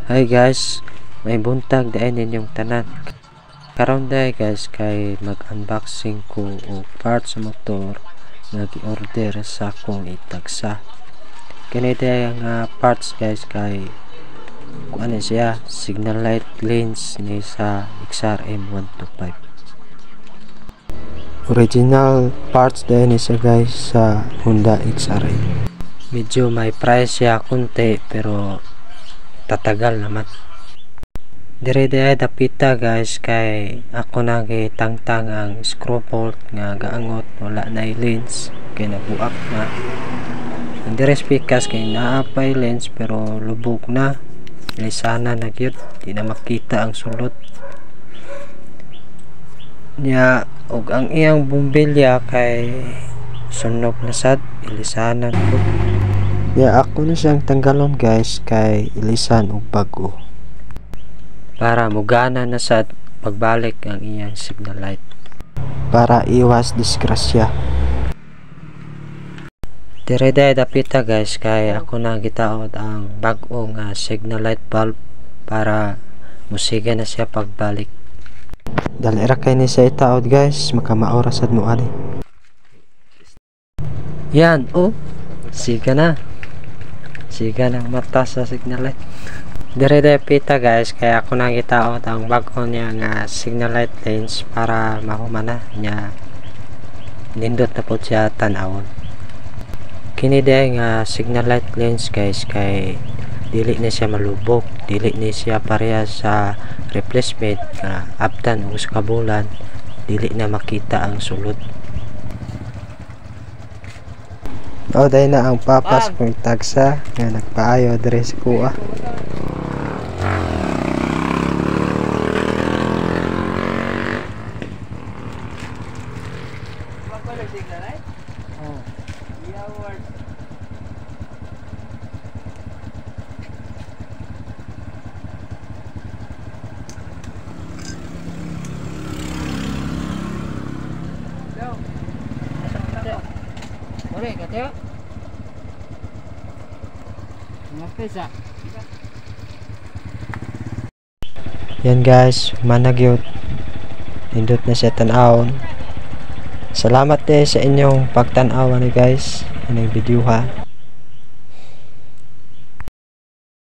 Hi guys, may buntag dahil ninyong tanan. Karon day guys kay mag-unboxing ko og parts sa motor nga gi-order sa akong itagsa. Kini day nga parts guys kay kuan siya, signal light lens ni sa XRM 125. Original parts din ni siya guys sa Honda XRM. Medyo may price siya kunti pero tatagal naman. Dire dapita guys kay ako na gitangtang ang screw bolt nga gaangot wala na lens kay nabuak na. Ang dire pikas kay naapay lens pero lubog na. Lisana na gyud, di na makita ang sulot. Nya og ang iyang bumbilya kay sunog na sad, ilisanan ko. Ya ako na siyang tanggalon guys kay ilisan og bago para mugana na sad pagbalik ang iyang signal light para iwas disgrasya. Dire dapita guys kay ako na gitaod ang bag-o nga signal light bulb para musiga na siya pagbalik. Dali ra kay ni sa itaod guys, makamaora sad mo ani. Yan, oh, siga na. Siga ng mata sa signal light. Dire pita guys kaya ako nang gitaot ang bag-o niya nga signal light lens para mahumana niya nindot na po siya tanawon. Kini nga signal light lens guys kay dili na siya malubog, dili ni siya pareha sa replacement nga abtan o kabulan dili na makita ang sulod. O dahil na ang papas kong tagsa nga nagpaayo address ko Yan guys, managyot nindot na siya tanawon. Salamat sa inyong pagtanaw ni guys, inyong video ha.